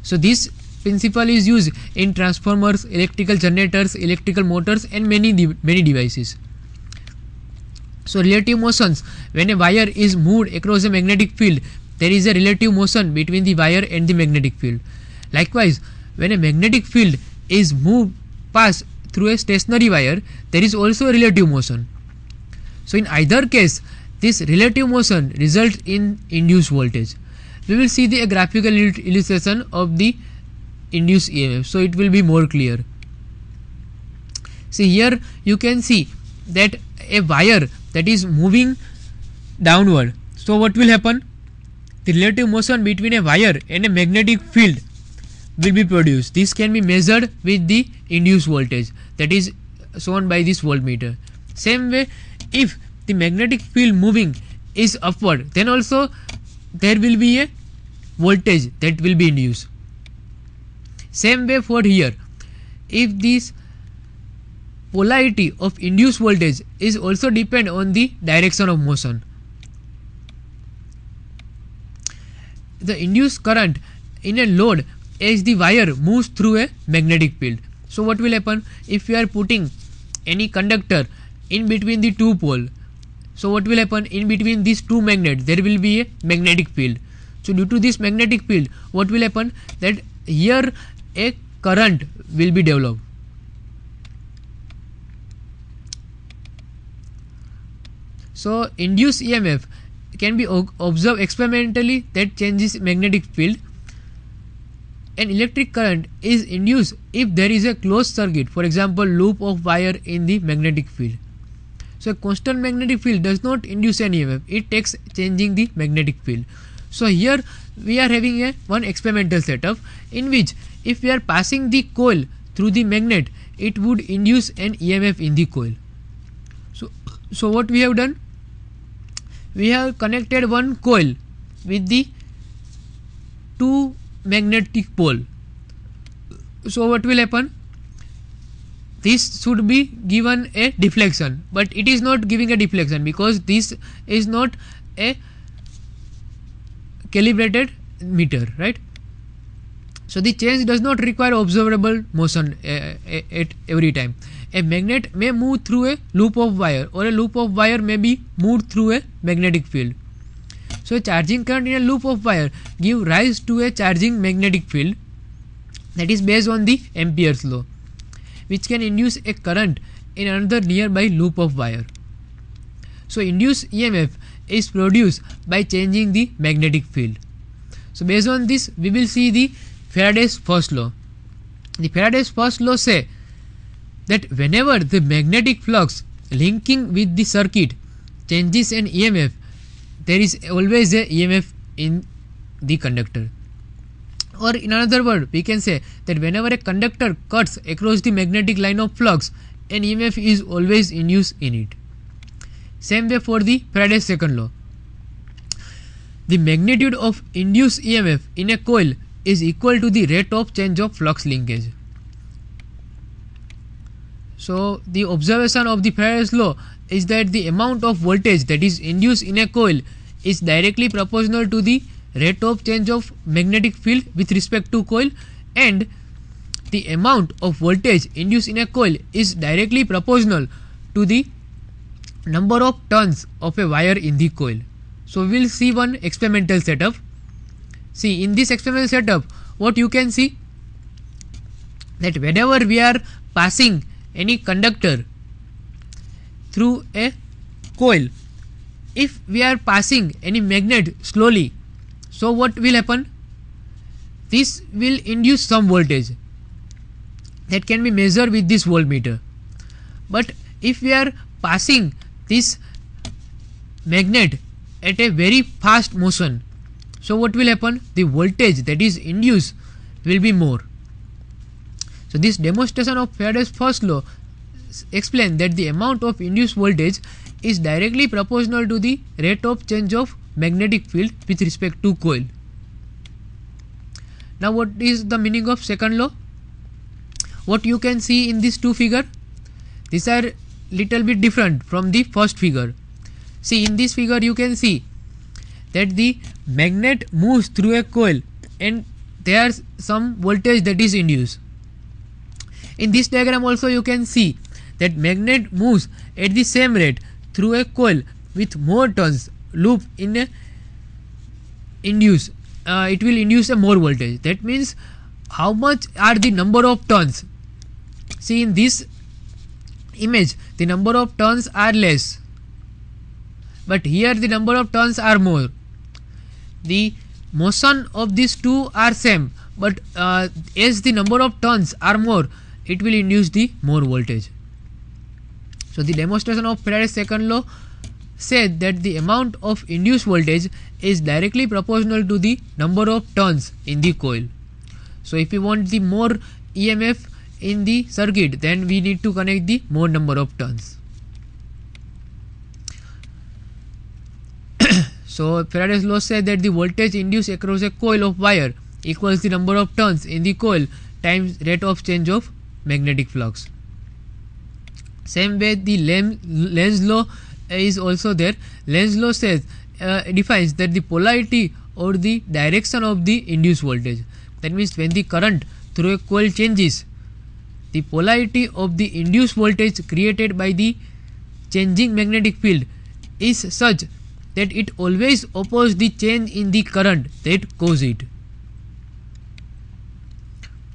So this principle is used in transformers, electrical generators, electrical motors, and many devices. So relative motions: when a wire is moved across a magnetic field, there is a relative motion between the wire and the magnetic field. Likewise, when a magnetic field is moved past through a stationary wire, there is also a relative motion. So in either case, this relative motion results in induced voltage. We will see the graphical illustration of the induced EMF, so it will be more clear. See, here you can see that a wire that is moving downward. So what will happen? The relative motion between a wire and a magnetic field will be produced. This can be measured with the induced voltage that is shown by this voltmeter. Same way, if the magnetic field moving is upward, then also there will be a voltage that will be induced. Same way for here, if this polarity of induced voltage is also depend on the direction of motion. The induced current in a load as the wire moves through a magnetic field. So what will happen if we are putting any conductor in between the two poles? So what will happen? In between these two magnets there will be a magnetic field. So due to this magnetic field, what will happen? That here a current will be developed. So induced EMF can be observed experimentally that changes magnetic field. An electric current is induced if there is a closed circuit, for example loop of wire in the magnetic field. So a constant magnetic field does not induce an EMF, it takes changing the magnetic field. So here we are having one experimental setup in which if we are passing the coil through the magnet, it would induce an EMF in the coil. So what we have done? We have connected one coil with the two magnetic pole. So what will happen? This should be given a deflection, but it is not giving a deflection because this is not a calibrated meter, right? So the change does not require observable motion at every time. A magnet may move through a loop of wire, or a loop of wire may be moved through a magnetic field. So a charging current in a loop of wire give rise to a charging magnetic field that is based on the Ampere's law, which can induce a current in another nearby loop of wire. So induced EMF is produced by changing the magnetic field. So based on this, we will see the Faraday's first law. The Faraday's first law say that whenever the magnetic flux linking with the circuit changes an EMF, there is always a EMF in the conductor. Or in another word, we can say that whenever a conductor cuts across the magnetic line of flux, an EMF is always induced in it. Same way for the Faraday's second law. The magnitude of induced EMF in a coil is equal to the rate of change of flux linkage. So the observation of the Faraday's law is that the amount of voltage that is induced in a coil is directly proportional to the rate of change of magnetic field with respect to coil, and the amount of voltage induced in a coil is directly proportional to the number of turns of a wire in the coil. So we will see one experimental setup. See, in this experimental setup, what you can see, that whenever we are passing any conductor through a coil, if we are passing any magnet slowly, so what will happen? This will induce some voltage that can be measured with this voltmeter. But if we are passing this magnet at a very fast motion, so what will happen? The voltage that is induced will be more. So this demonstration of Faraday's first law explains that the amount of induced voltage is directly proportional to the rate of change of magnetic field with respect to coil. Now what is the meaning of second law? What you can see in these two figures, these are little bit different from the first figure. See, in this figure you can see that the magnet moves through a coil and there some voltage that is induced. In this diagram also you can see that magnet moves at the same rate through a coil with more turns loop in a induce. It will induce a more voltage. That means how much are the number of turns. See, in this image the number of turns are less, but here the number of turns are more. The motion of these two are same, but as the number of turns are more, it will induce the more voltage. So the demonstration of Faraday's second law said that the amount of induced voltage is directly proportional to the number of turns in the coil. So if we want the more EMF in the circuit, then we need to connect the more number of turns. So Faraday's law said that the voltage induced across a coil of wire equals the number of turns in the coil times rate of change of magnetic flux. Same way the Lenz law is also there. Lenz law says defines that the polarity or the direction of the induced voltage. That means when the current through a coil changes, the polarity of the induced voltage created by the changing magnetic field is such that it always opposes the change in the current that causes it.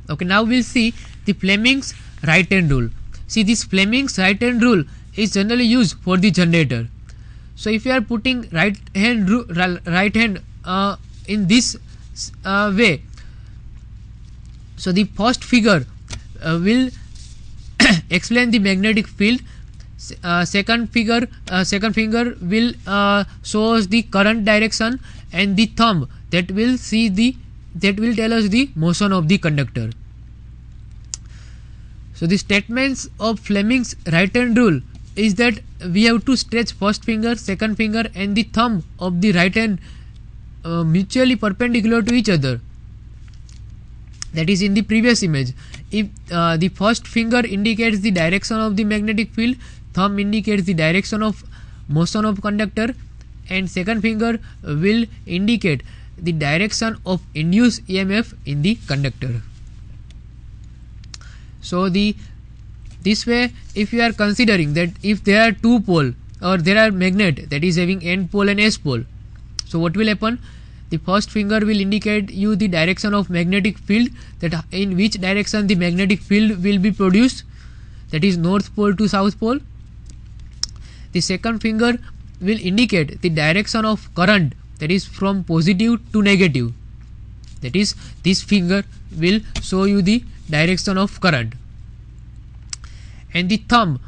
Okay, now we'll see the Fleming's right hand rule. See, this Fleming's right hand rule is generally used for the generator. So if you are putting right hand in this way, so the first figure will explain the magnetic field. Second finger will shows the current direction, and the thumb that will tell us the motion of the conductor. So the statements of Fleming's right hand rule is that we have to stretch first finger, second finger and the thumb of the right hand mutually perpendicular to each other. That is in the previous image. If the first finger indicates the direction of the magnetic field, thumb indicates the direction of motion of conductor, and second finger will indicate the direction of induced EMF in the conductor. So this way, if you are considering that if there are two pole or there are magnet that is having N pole and S pole, so what will happen? The first finger will indicate you the direction of magnetic field, that in which direction the magnetic field will be produced, that is north pole to south pole. The second finger will indicate the direction of current, that is from positive to negative, that is this finger will show you the direction of current, and the thumb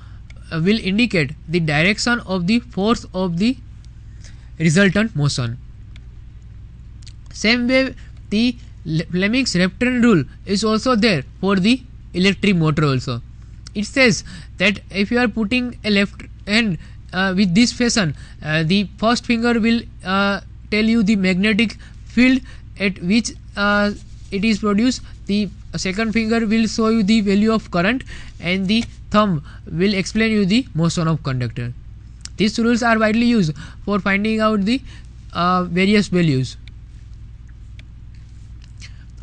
will indicate the direction of the force of the resultant motion. Same way the Fleming's left hand rule is also there for the electric motor also. It says that if you are putting a left hand with this fashion, the first finger will tell you the magnetic field at which it is produced, the second finger will show you the value of current, and the thumb will explain you the motion of conductor. These rules are widely used for finding out the various values.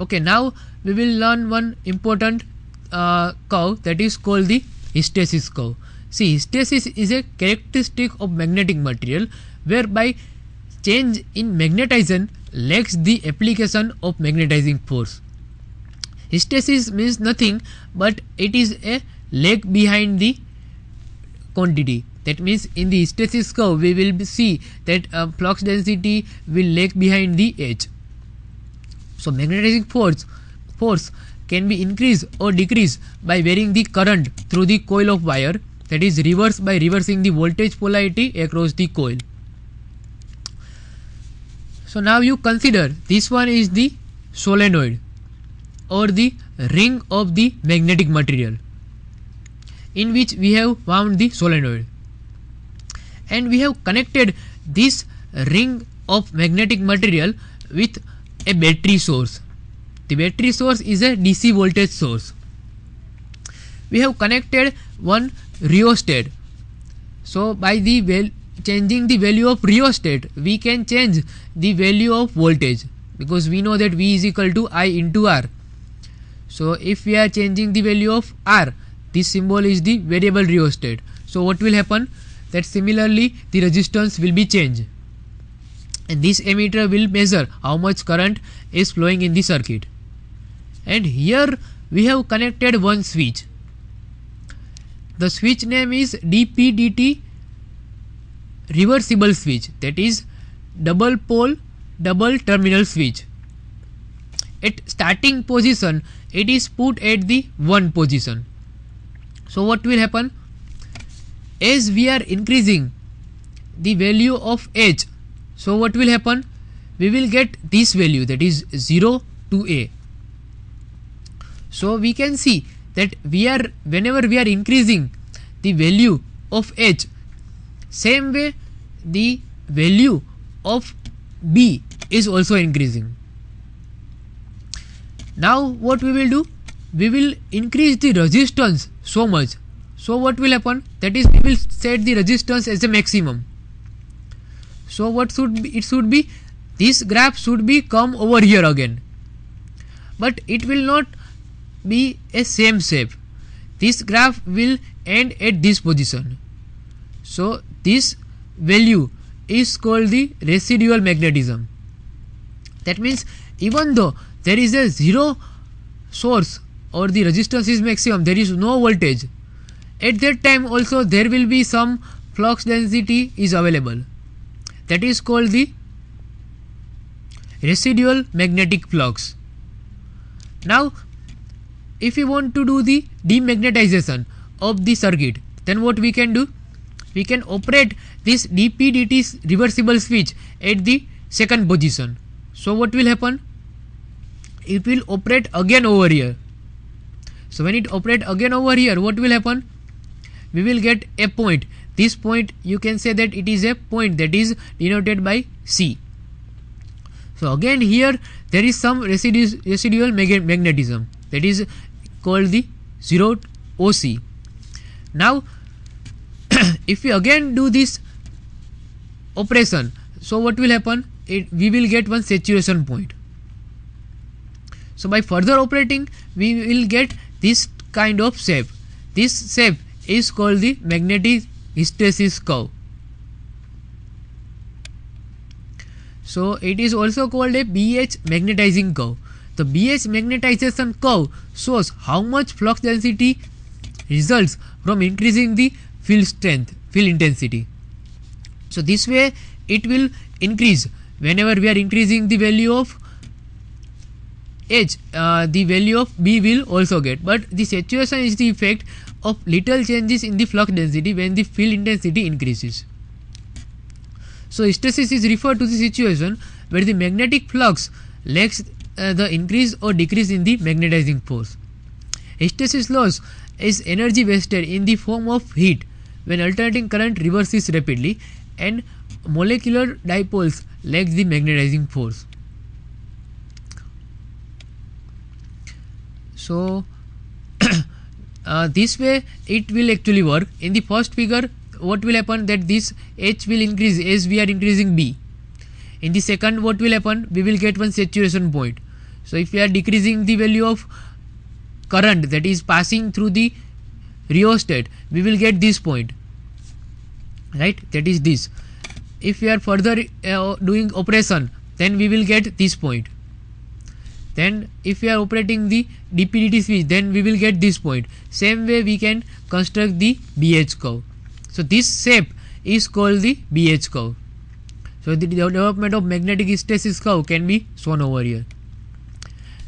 Okay, now we will learn one important curve that is called the hysteresis curve. See, hysteresis is a characteristic of magnetic material whereby change in magnetization lacks the application of magnetizing force. Hysteresis means nothing but it is a lag behind the quantity. That means in the hysteresis curve we will see that flux density will lag behind the edge. So magnetizing force can be increased or decreased by varying the current through the coil of wire, that is reversed by reversing the voltage polarity across the coil. So now you consider this one is the solenoid or the ring of the magnetic material in which we have found the solenoid, and we have connected this ring of magnetic material with a battery source. The battery source is a DC voltage source. We have connected one rheostat. So by the changing the value of rheostat, we can change the value of voltage. because we know that V is equal to I into R. So if we are changing the value of R, this symbol is the variable rheostat. So what will happen? That similarly the resistance will be changed, and this ammeter will measure how much current is flowing in the circuit. And here we have connected one switch. The switch name is DPDT reversible switch, that is double pole double terminal switch. At starting position it is put at the 1 position. So what will happen? As we are increasing the value of H, so what will happen? We will get this value, that is 0 to A. So we can see that whenever we are increasing the value of H, same way the value of B is also increasing. Now what we will do? We will increase the resistance so much. So what will happen? That is, we will set the resistance as a maximum. So what should be? It should be, this graph should be come over here again, but it will not be a same shape. This graph will end at this position. So this value is called the residual magnetism. That means even though there is a zero source or the resistance is maximum, there is no voltage, at that time also there will be some flux density is available. That is called the residual magnetic flux. Now if we want to do the demagnetization of the circuit, then what we can do? We can operate this DPDT reversible switch at the second position. So what will happen? It will operate again over here. So when it operate again over here, what will happen? We will get a point. This point, you can say that it is a point that is denoted by C. So again here there is some residual magnetism, that is called the 0 OC. Now if we again do this operation, so what will happen? We will get one saturation point. So by further operating, we will get this kind of shape. This shape is called the magnetic hysteresis curve. So it is also called a BH magnetizing curve. The BH magnetization curve shows how much flux density results from increasing the field strength, field intensity. So this way it will increase whenever we are increasing the value of H, the value of B will also get. But the saturation is the effect of little changes in the flux density when the field intensity increases. So hysteresis is referred to the situation where the magnetic flux lacks the increase or decrease in the magnetizing force. Hysteresis loss is energy wasted in the form of heat when alternating current reverses rapidly and molecular dipoles lack the magnetizing force. So this way it will actually work. In the first figure, what will happen? That this H will increase as we are increasing B. In the second, what will happen? We will get one saturation point. So if we are decreasing the value of current that is passing through the rheostat, we will get this point, right? That is this. If we are further doing operation, then we will get this point. Then if we are operating the DPDT switch, then we will get this point. Same way we can construct the BH curve. So this shape is called the BH curve. So the development of magnetic hysteresis curve can be shown over here.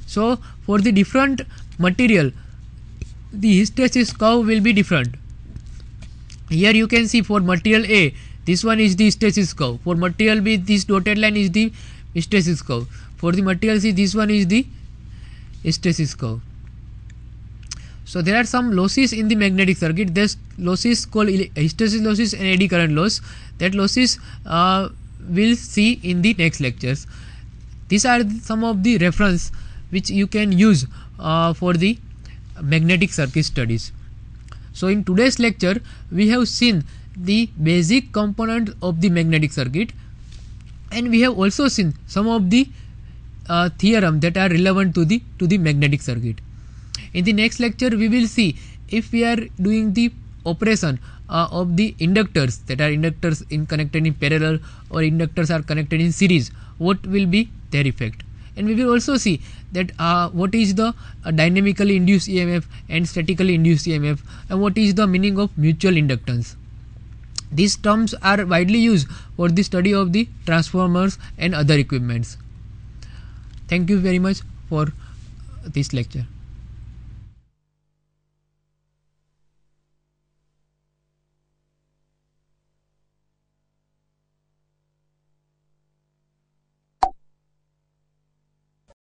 So for the different material, the hysteresis curve will be different. Here you can see for material A, this one is the hysteresis curve. For material B, this dotted line is the hysteresis curve. For the material C, this one is the hysteresis curve. So there are some losses in the magnetic circuit. There's losses called hysteresis losses and eddy current loss. That losses we'll see in the next lectures. These are some of the reference which you can use for the magnetic circuit studies. So in today's lecture, we have seen the basic component of the magnetic circuit, and we have also seen some of the theorem that are relevant to the magnetic circuit. In the next lecture we will see if we are doing the operation of the inductors, that are inductors in connected in parallel or inductors are connected in series, what will be their effect. And we will also see that what is the dynamically induced EMF and statically induced EMF, and what is the meaning of mutual inductance. These terms are widely used for the study of the transformers and other equipments. Thank you very much for this lecture.